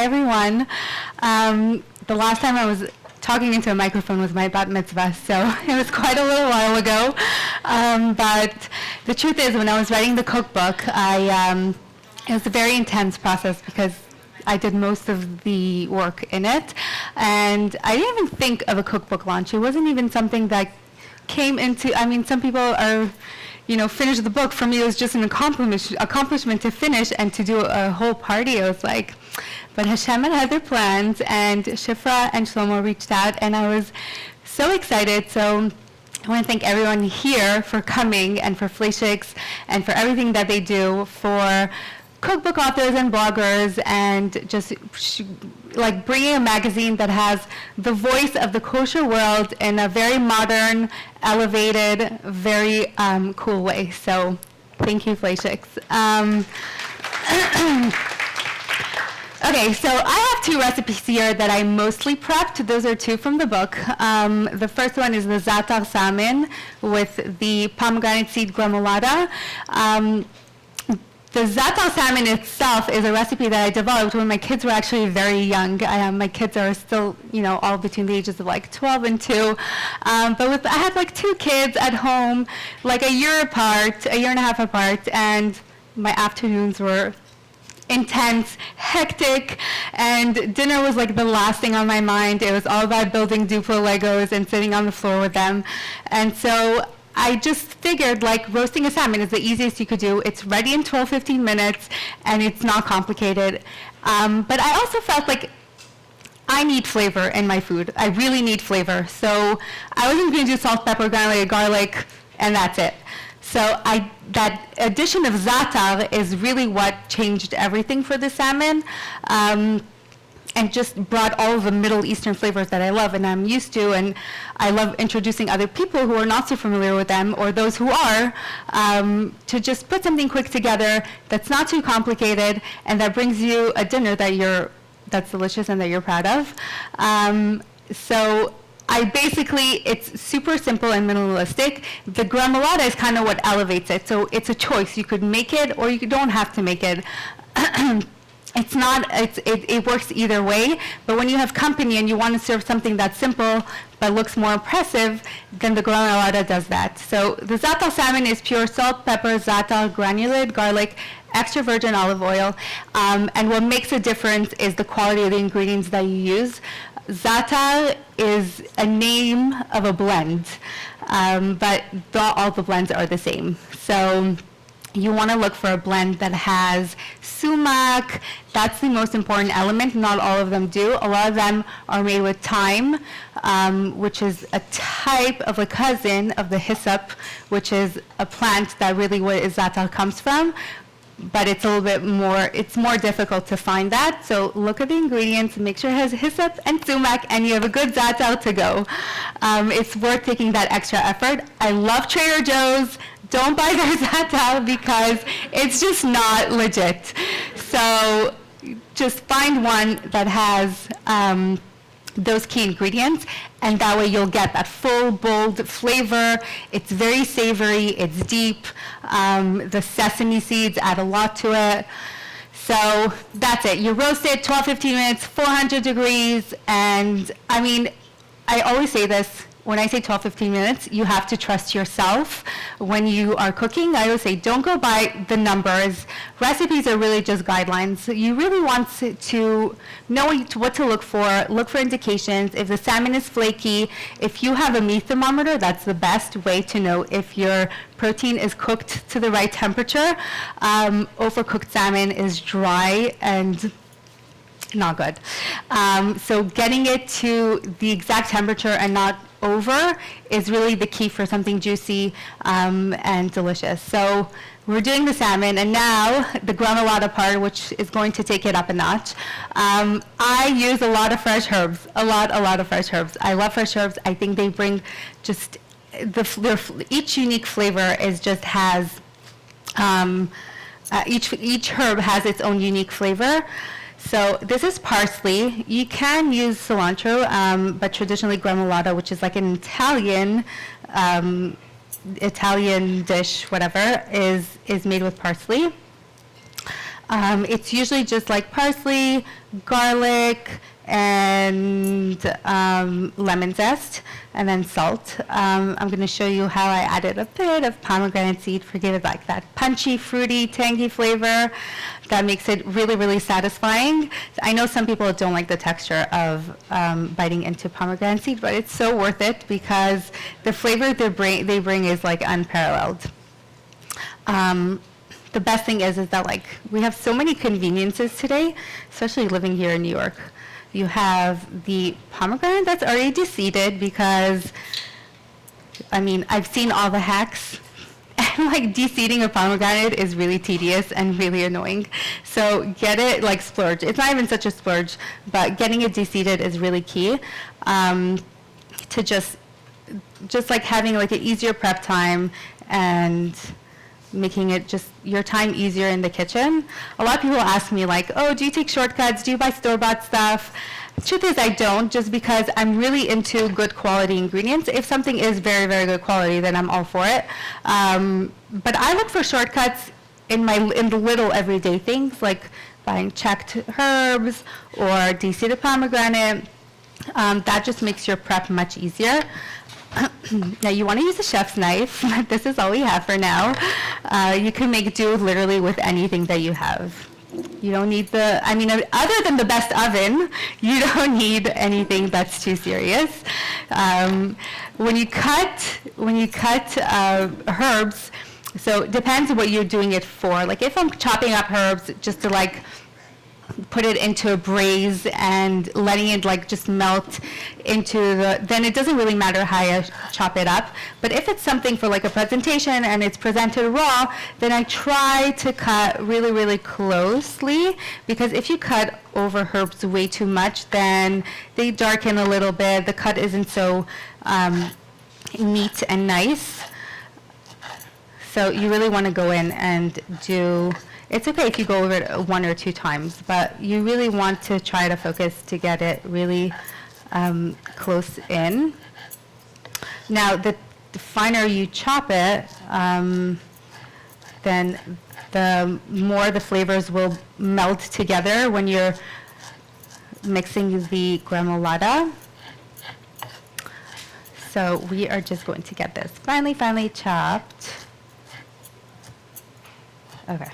Hi, everyone. The last time I was talking into a microphone was my bat mitzvah, so it was quite a little while ago. But the truth is, when I was writing the cookbook, it was a very intense process because I did most of the work in it. And I didn't even think of a cookbook launch. It wasn't even something that came into, I mean, some people are, finish the book. For me, it was just an accomplishment to finish and to do a whole party. It was like, but Hashem had other plans, and Shifra and Shlomo reached out, and I was so excited. So I want to thank everyone here for coming, and for Fleishigs, and for everything that they do for cookbook authors and bloggers, and just like bringing a magazine that has the voice of the kosher world in a very modern, elevated, very cool way. So thank you, Fleishigs. Okay, so I have two recipes here that I mostly prepped. Those are two from the book. The first one is the Za'atar salmon with the pomegranate seed gremolata. The Za'atar salmon itself is a recipe that I developed when my kids were actually very young. My kids are still, all between the ages of like 12 and 2. But I had like 2 kids at home, like a year and a half apart, and my afternoons were intense, hectic, and dinner was like the last thing on my mind. It was all about building Duplo Legos and sitting on the floor with them. And so I just figured like roasting a salmon is the easiest you could do. It's ready in 12-15 minutes, and it's not complicated. But I also felt like I need flavor in my food. I really need flavor. So I wasn't going to do salt, pepper, garlic, and that's it. So that addition of Za'atar is really what changed everything for the salmon, and just brought all of the Middle Eastern flavors that I love and I'm used to, and I love introducing other people who are not so familiar with them, or those who are, to just put something quick together that's not too complicated and that brings you a dinner that's delicious and that you're proud of. So it's super simple and minimalistic. The gremolata is kind of what elevates it. So it's a choice. You could make it or you don't have to make it. It works either way, but when you have company and you want to serve something that's simple but looks more impressive, then the gremolata does that. So the Za'atar salmon is pure salt, pepper, Za'atar, granulated garlic, extra virgin olive oil, and what makes a difference is the quality of the ingredients that you use. Za'atar is a name of a blend, but all the blends are the same. So you want to look for a blend that has sumac. That's the most important element. Not all of them do. A lot of them are made with thyme, which is a type of a cousin of the hyssop, which is a plant that really what Za'atar comes from. But it's more difficult to find that. So look at the ingredients, make sure it has hyssop and sumac, and you have a good Za'atar to go. It's worth taking that extra effort. I love Trader Joe's. Don't buy their Za'atar because it's just not legit. So just find one that has those key ingredients, and that way you'll get that full, bold flavor. It's very savory, it's deep. The sesame seeds add a lot to it. So that's it. You roast it 12-15 minutes, 400 degrees, and I always say this, when I say 12-15 minutes, you have to trust yourself when you are cooking. I always say, don't go by the numbers. Recipes are really just guidelines. You really want to know what to look for indications. If the salmon is flaky, if you have a meat thermometer, that's the best way to know if your protein is cooked to the right temperature. Overcooked salmon is dry and not good. So getting it to the exact temperature and not over is really the key for something juicy and delicious. So we're doing the salmon, and now the gremolata part, which is going to take it up a notch. I use a lot of fresh herbs, a lot of fresh herbs. I love fresh herbs. I think they bring just each unique flavor has each herb has its own unique flavor. So this is parsley. You can use cilantro, but traditionally gremolata, which is like an Italian dish, whatever, is made with parsley. It's usually just like parsley, garlic, and lemon zest, and then salt. I'm going to show you how I added a bit of pomegranate seed, forgive it, like that punchy, fruity, tangy flavor that makes it really, really satisfying. I know some people don't like the texture of biting into pomegranate seed, but it's so worth it because the flavor they bring is like unparalleled. The best thing is that like we have so many conveniences today, especially living here in New York. You have the pomegranate that's already de-seeded because, I mean, I've seen all the hacks, and like de-seeding a pomegranate is really tedious and really annoying. So get it, like splurge. It's not even such a splurge, but getting it de-seeded is really key to just like having like an easier prep time and making it just your time easier in the kitchen. A lot of people ask me like, oh, do you take shortcuts? Do you buy store-bought stuff? The truth is I don't, just because I'm really into good quality ingredients. If something is very, very good quality, then I'm all for it. But I look for shortcuts in the little everyday things, like buying checked herbs or de-seeded pomegranate. That just makes your prep much easier. Now you want to use a chef's knife. This is all we have for now. You can make do literally with anything that you have. You don't need other than the best oven, you don't need anything that's too serious. When you cut herbs, so it depends what you're doing it for. Like if I'm chopping up herbs just to like put it into a braise and letting it like just melt into then it doesn't really matter how I chop it up. But if it's something for like a presentation and it's presented raw, then I try to cut really, really closely, because if you cut over herbs way too much, then they darken a little bit. The cut isn't so neat and nice. So you really want to go in and do. It's okay if you go over it 1 or 2 times, but you really want to try to focus to get it really close in. Now, the finer you chop it, then the more the flavors will melt together when you're mixing the gremolata. So we are just going to get this finely chopped. Okay.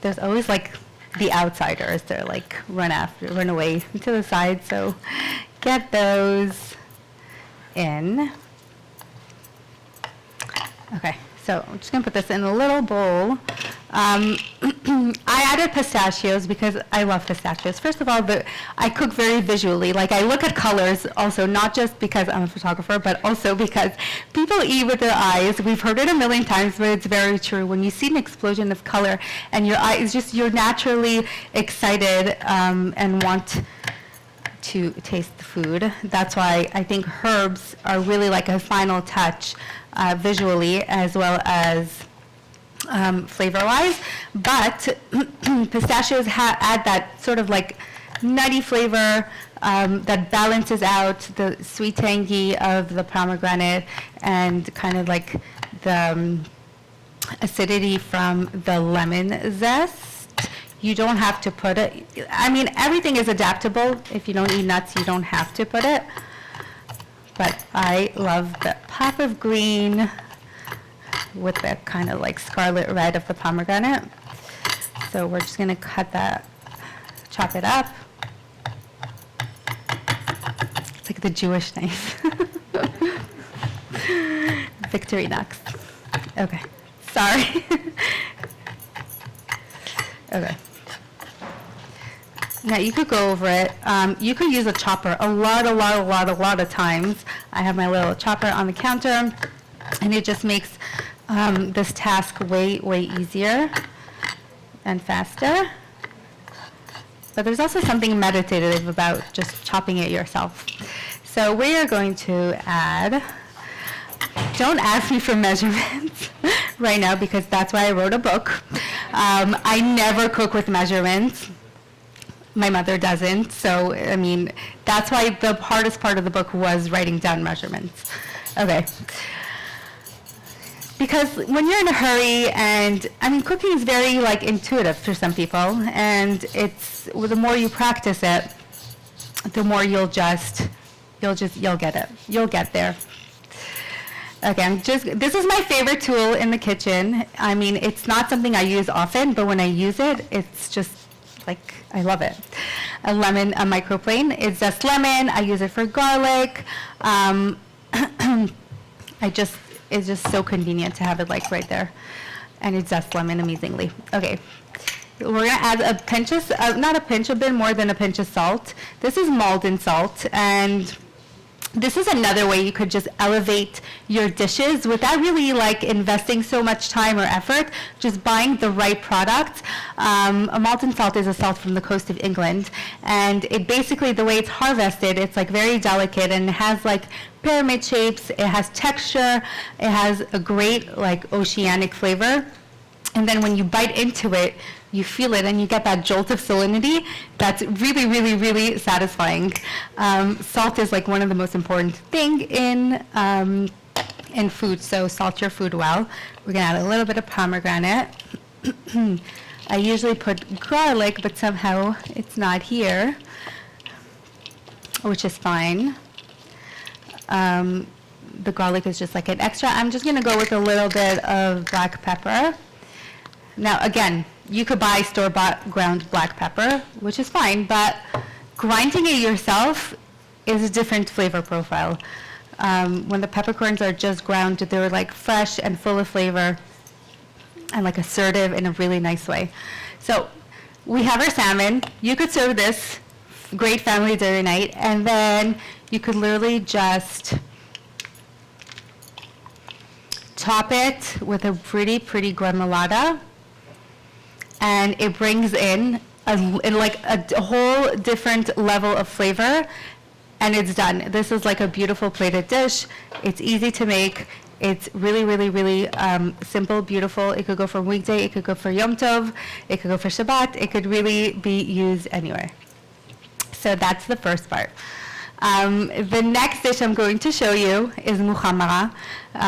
There's always like the outsiders that like run away to the side, so get those in. Okay, so I'm just gonna put this in a little bowl. I added pistachios because I love pistachios. First of all, I cook very visually. Like I look at colors also, not just because I'm a photographer, but also because people eat with their eyes. We've heard it a million times, but it's very true. When you see an explosion of color and your eyes, you're naturally excited and want to taste the food. That's why I think herbs are really like a final touch visually as well as flavor-wise, but pistachios add that sort of like nutty flavor that balances out the sweet tangy of the pomegranate and kind of like the acidity from the lemon zest. You don't have to put it, I mean, everything is adaptable. If you don't eat nuts, you don't have to put it. But I love the pop of green with the kind of like scarlet red of the pomegranate. So we're just gonna chop it up. It's like the Jewish knife. Victorinox. Okay, sorry. Okay. Now you could go over it. You could use a chopper a lot of times. I have my little chopper on the counter, and it just makes this task way easier and faster. But there's also something meditative about just chopping it yourself. So we are going to add, don't ask me for measurements right now because that's why I wrote a book. I never cook with measurements. My mother doesn't, so I mean, that's why the hardest part of the book was writing down measurements. Okay. because when you're in a hurry, and I mean, cooking is very like intuitive for some people, and well, the more you practice it, the more you'll get it. You'll get there. Again, this is my favorite tool in the kitchen. I mean, it's not something I use often, but when I use it, it's just like, I love it. A microplane. It's just lemon. I use it for garlic. It's just so convenient to have it like right there. And it zest lemon amazingly. Okay. We're gonna add a pinch of, not a pinch, a bit more than a pinch of salt. This is Malden salt, and this is another way you could just elevate your dishes without really like investing so much time or effort, just buying the right product. A Malden salt is a salt from the coast of England, and it basically, the way it's harvested, it's like very delicate, and it has like pyramid shapes, it has texture, it has a great like oceanic flavor. And then when you bite into it, you feel it and you get that jolt of salinity that's really, really, really satisfying. Salt is like one of the most important thing in food, so salt your food well. We're gonna add a little bit of pomegranate. I usually put garlic, but somehow it's not here, which is fine. The garlic is just like an extra. I'm just gonna go with a little bit of black pepper. Now, again, you could buy store-bought ground black pepper, which is fine, but grinding it yourself is a different flavor profile. When the peppercorns are just ground, they're like fresh and full of flavor and like assertive in a really nice way. So we have our salmon. You could serve this great family dinner night, and then you could literally just top it with a pretty gremolata. And it brings in a whole different level of flavor, and it's done. This is like a beautiful plated dish. It's easy to make. It's really, really, really simple, beautiful. It could go for weekday. It could go for Yom Tov. It could go for Shabbat. It could really be used anywhere. So that's the first part. The next dish I'm going to show you is Muhammara.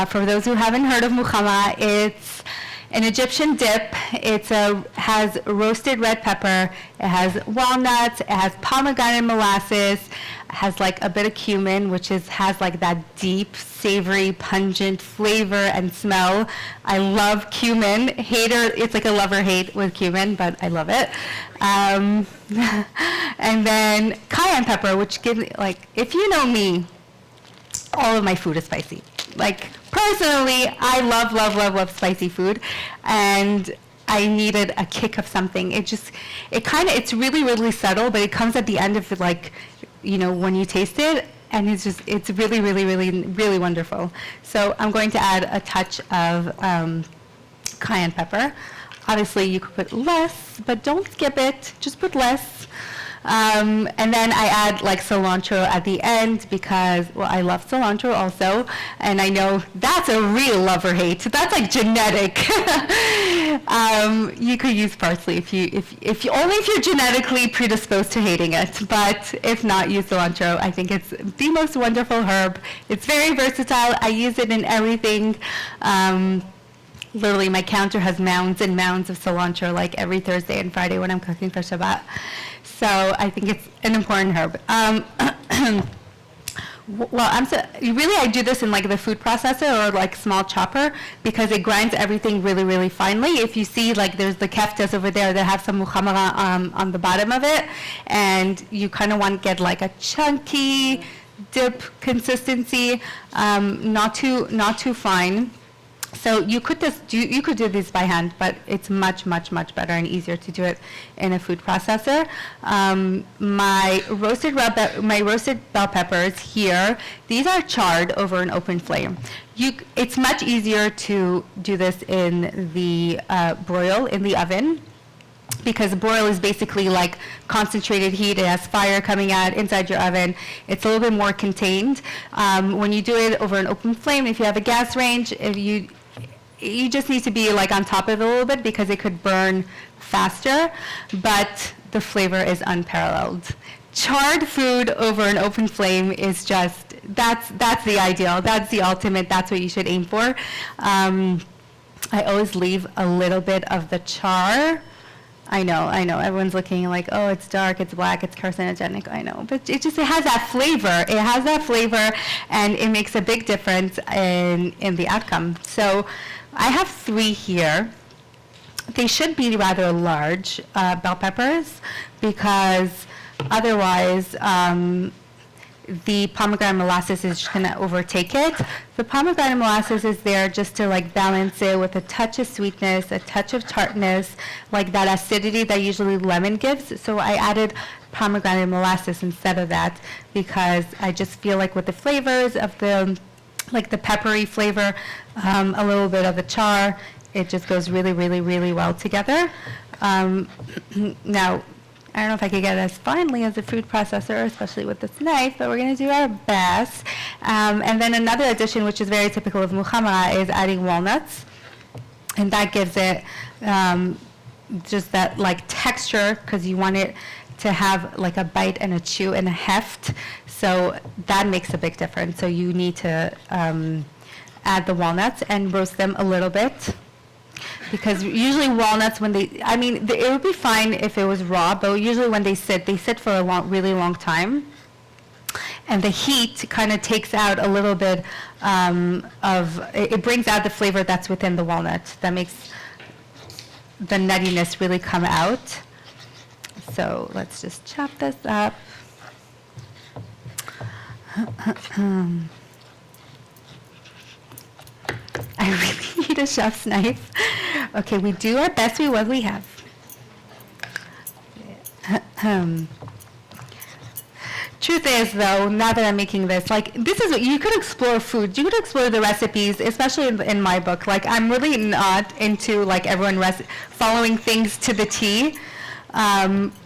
For those who haven't heard of Muhammara, it's an Egyptian dip. It has roasted red pepper, it has walnuts, it has pomegranate molasses, it has like a bit of cumin, which has like that deep, savory, pungent flavor and smell. I love cumin. It's like a love-or-hate with cumin, but I love it. And then cayenne pepper, which gives, like, if you know me, all of my food is spicy. Like, personally, I love spicy food, and I needed a kick of something. It's really, really subtle, but it comes at the end of it, like, you know, when you taste it, and it's really, really, really, really wonderful. So I'm going to add a touch of cayenne pepper. Obviously, you could put less, but don't skip it. Just put less. And then I add like cilantro at the end because, well, I love cilantro also, and I know that's a real love or hate. That's like genetic. You could use parsley if you're genetically predisposed to hating it, but if not, use cilantro. I think it's the most wonderful herb. It's very versatile. I use it in everything. Literally, my counter has mounds and mounds of cilantro like every Thursday and Friday when I'm cooking for Shabbat. So I think it's an important herb. Really, I do this in like the food processor or like small chopper because it grinds everything really, really finely. If you see, like there's the keftas over there that have some muhammara on the bottom of it, and you kind of want to get like a chunky dip consistency, not too fine. So you could do this by hand, but it's much better and easier to do it in a food processor. My roasted bell peppers here, these are charred over an open flame. It's much easier to do this in the broil in the oven, because broil is basically like concentrated heat. It has fire coming out inside your oven. It's a little bit more contained. When you do it over an open flame, if you have a gas range, you just need to be like on top of it a little bit because it could burn faster, but the flavor is unparalleled. Charred food over an open flame is just that's the ideal. That's the ultimate. That's what you should aim for. I always leave a little bit of the char. I know. Everyone's looking like, oh, it's dark, it's black, it's carcinogenic. I know, but it has that flavor. It has that flavor, and it makes a big difference in the outcome. So I have 3 here. They should be rather large bell peppers, because otherwise the pomegranate molasses is just going to overtake it. The pomegranate molasses is there just to like balance it with a touch of sweetness, a touch of tartness, like that acidity that usually lemon gives. So I added pomegranate molasses instead of that, because I just feel like with the flavors of the peppery flavor, a little bit of the char, it just goes really, really, really well together. Now, I don't know if I could get it as finely as a food processor, especially with this knife, but we're going to do our best. And then another addition, which is very typical of Muhammara, is adding walnuts. And that gives it just that like texture, because you want it to have like a bite and a chew and a heft. So that makes a big difference. So you need to add the walnuts and roast them a little bit. Because usually walnuts, it would be fine if it was raw, but usually when they sit for a really long time. And the heat kind of takes out a little bit it brings out the flavor that's within the walnut. That makes the nuttiness really come out. So let's just chop this up. I really need a chef's knife. Okay, we do our best with what we have. Truth is, though, now that I'm making this, this is what you could explore food. You could explore the recipes, especially in my book. I'm really not into everyone following things to the T.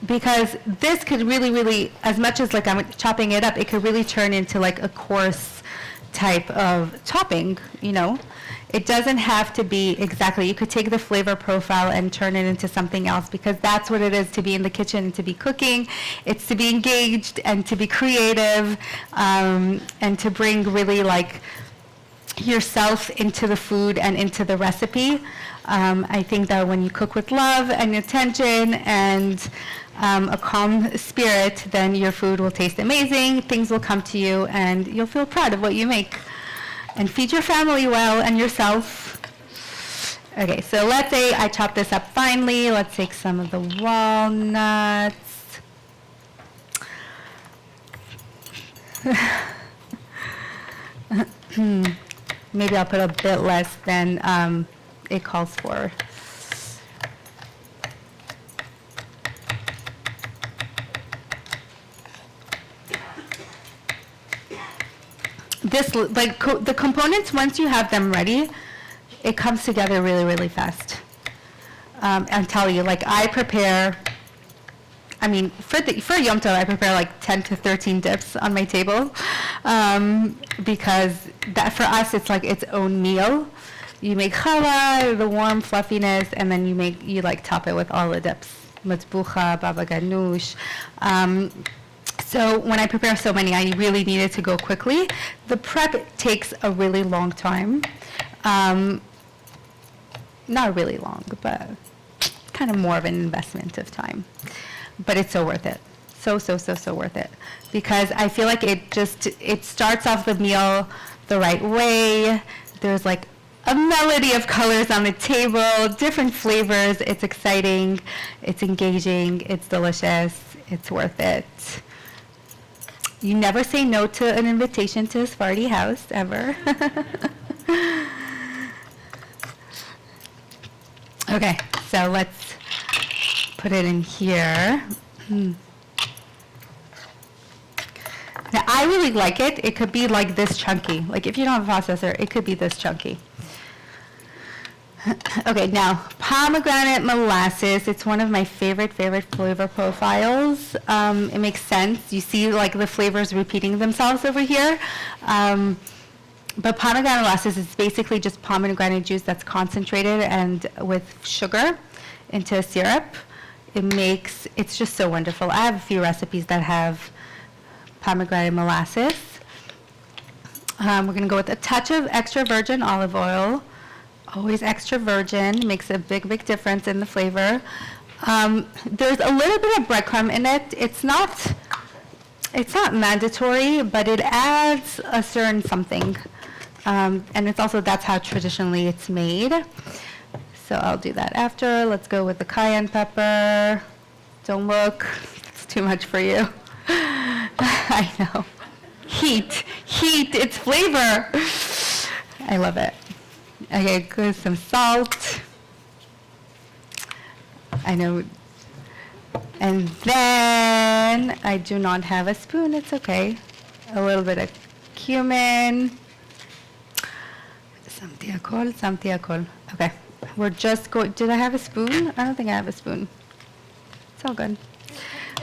Because this could really, really, as much as I'm chopping it up, it could really turn into a coarse type of topping, It doesn't have to be exactly. You could take the flavor profile and turn it into something else, because that's what it is to be in the kitchen and to be cooking. It's to be engaged and to be creative, and to bring really yourself into the food and into the recipe. I think that when you cook with love and attention and a calm spirit, then your food will taste amazing, things will come to you, and you'll feel proud of what you make. And feed your family well and yourself. Okay, so let's say I chop this up finely. Let's take some of the walnuts. Maybe I'll put a bit less than it calls for. The components, once you have them ready, it comes together really, really fast. I'll tell you, I prepare, for Yom Tov, I prepare 10 to 13 dips on my table, because that for us, it's its own meal. You make challah, the warm fluffiness, and then you top it with all the dips, matzbucha, baba ganoush. So when I prepare so many, I really need it to go quickly. The prep takes a really long time. Not really long, but kind of more of an investment of time. But it's so worth it. So worth it. Because I feel like it starts off the meal the right way. There's a melody of colors on the table, different flavors. It's exciting, it's engaging, it's delicious, it's worth it. You never say no to an invitation to a Sephardi house, ever. Okay, so let's put it in here. Now, I really like it. It could be this chunky. If you don't have a processor, it could be this chunky. Okay, now, pomegranate molasses. It's one of my favorite flavor profiles. It makes sense. You see, the flavors repeating themselves over here. But pomegranate molasses is basically just pomegranate juice that's concentrated and with sugar into a syrup. It's just so wonderful. I have a few recipes that have pomegranate molasses. We're going to go with a touch of extra virgin olive oil. Always extra virgin. Makes a big, big difference in the flavor. There's a little bit of breadcrumb in it. It's not mandatory, but it adds a certain something. And it's also, that's how traditionally it's made. So I'll do that after. Let's go with the cayenne pepper. Don't look, it's too much for you. I know. Heat, it's flavor. I love it. Okay, good, some salt. I know. And then, I do not have a spoon, it's okay. A little bit of cumin. Samti akol. Okay, we're just going, did I have a spoon? I don't think I have a spoon. It's all good.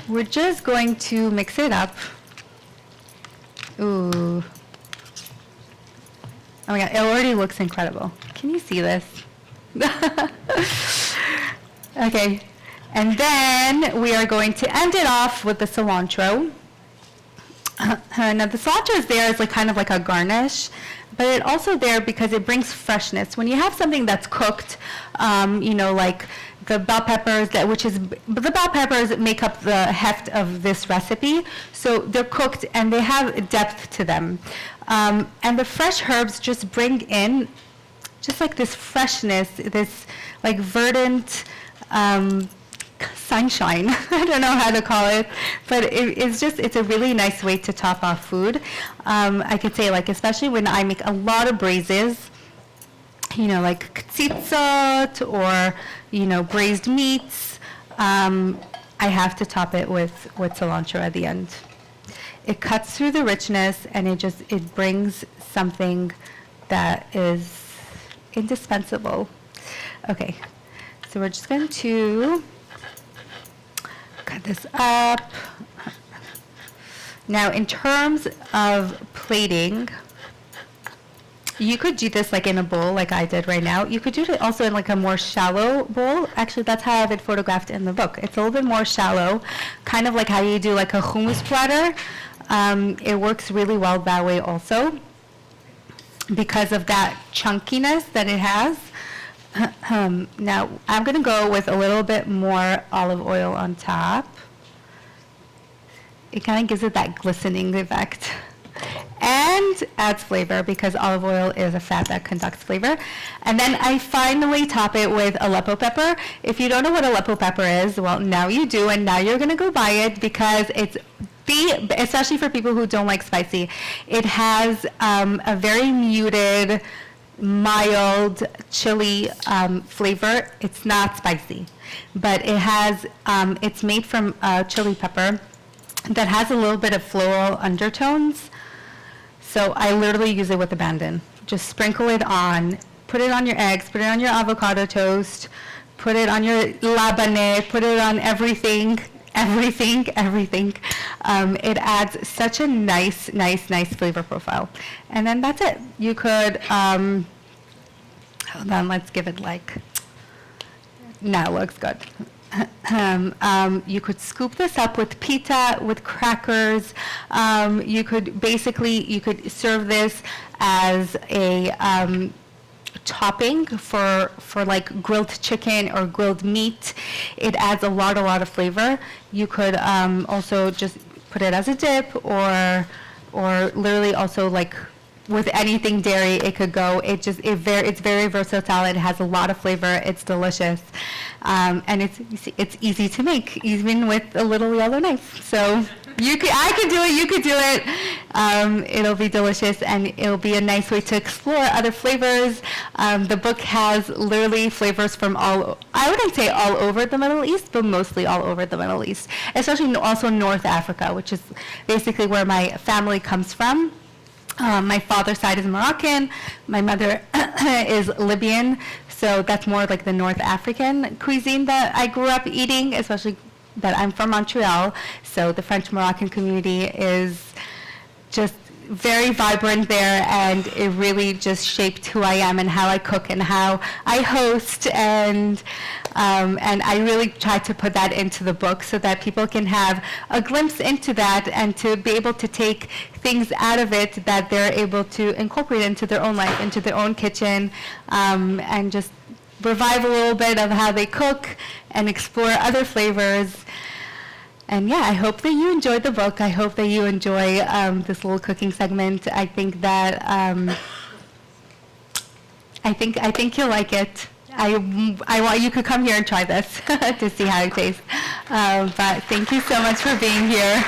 We're just going to mix it up. Ooh. Oh my God, it already looks incredible. Can you see this? Okay, and then we are going to end it off with the cilantro. Now the cilantro is there as like kind of like a garnish, but it's also there because it brings freshness. When you have something that's cooked, you know, like the bell peppers, the bell peppers make up the heft of this recipe. So they're cooked and they have depth to them. And the fresh herbs just bring in just like this freshness, this like verdant sunshine. I don't know how to call it, but it's a really nice way to top off food. I could say, like, especially when I make a lot of braises, you know, like ktsitzot or, you know, braised meats, I have to top it with cilantro at the end. It cuts through the richness and it brings something that is indispensable. Okay, so we're just going to cut this up. Now, in terms of plating, you could do this like in a bowl like I did right now. You could do it also in like a more shallow bowl. Actually, that's how I have it photographed in the book. It's a little bit more shallow, kind of like how you do like a hummus platter. It works really well that way also because of that chunkiness that it has. Now, I'm going to go with a little bit more olive oil on top. It kind of gives it that glistening effect and adds flavor because olive oil is a fat that conducts flavor. And then I finally top it with Aleppo pepper. If you don't know what Aleppo pepper is, well, now you do, and now you're going to go buy it because it's especially for people who don't like spicy. It has a very muted, mild chili flavor. It's not spicy, but it has, it's made from chili pepper that has a little bit of floral undertones. So I literally use it with abandon. Just sprinkle it on, put it on your eggs, put it on your avocado toast, put it on your labane, put it on everything. It adds such a nice flavor profile. And then that's it. You could, hold on, let's give it like, now it looks good. You could scoop this up with pita, with crackers. You could serve this as a topping for like grilled chicken or grilled meat. It adds a lot of flavor. You could also just put it as a dip or literally also like with anything dairy it could go. It's very versatile. It has a lot of flavor. It's delicious. And it's easy to make, even with a little yellow knife. So I could do it, you could do it. It'll be delicious, and it'll be a nice way to explore other flavors. The book has literally flavors from I wouldn't say all over the Middle East, but mostly all over the Middle East, especially also North Africa, which is basically where my family comes from. My father's side is Moroccan, my mother is Libyan, so that's more like the North African cuisine that I grew up eating, especially that I'm from Montreal, so the French Moroccan community is just very vibrant there, and it really just shaped who I am and how I cook and how I host, and I really tried to put that into the book so that people can have a glimpse into that and to be able to take things out of it that they're able to incorporate into their own life, into their own kitchen, and just revive a little bit of how they cook and explore other flavors. And yeah, I hope that you enjoyed the book. I hope that you enjoy this little cooking segment. I think that I think you'll like it. I want you could come here and try this to see how it tastes. But thank you so much for being here.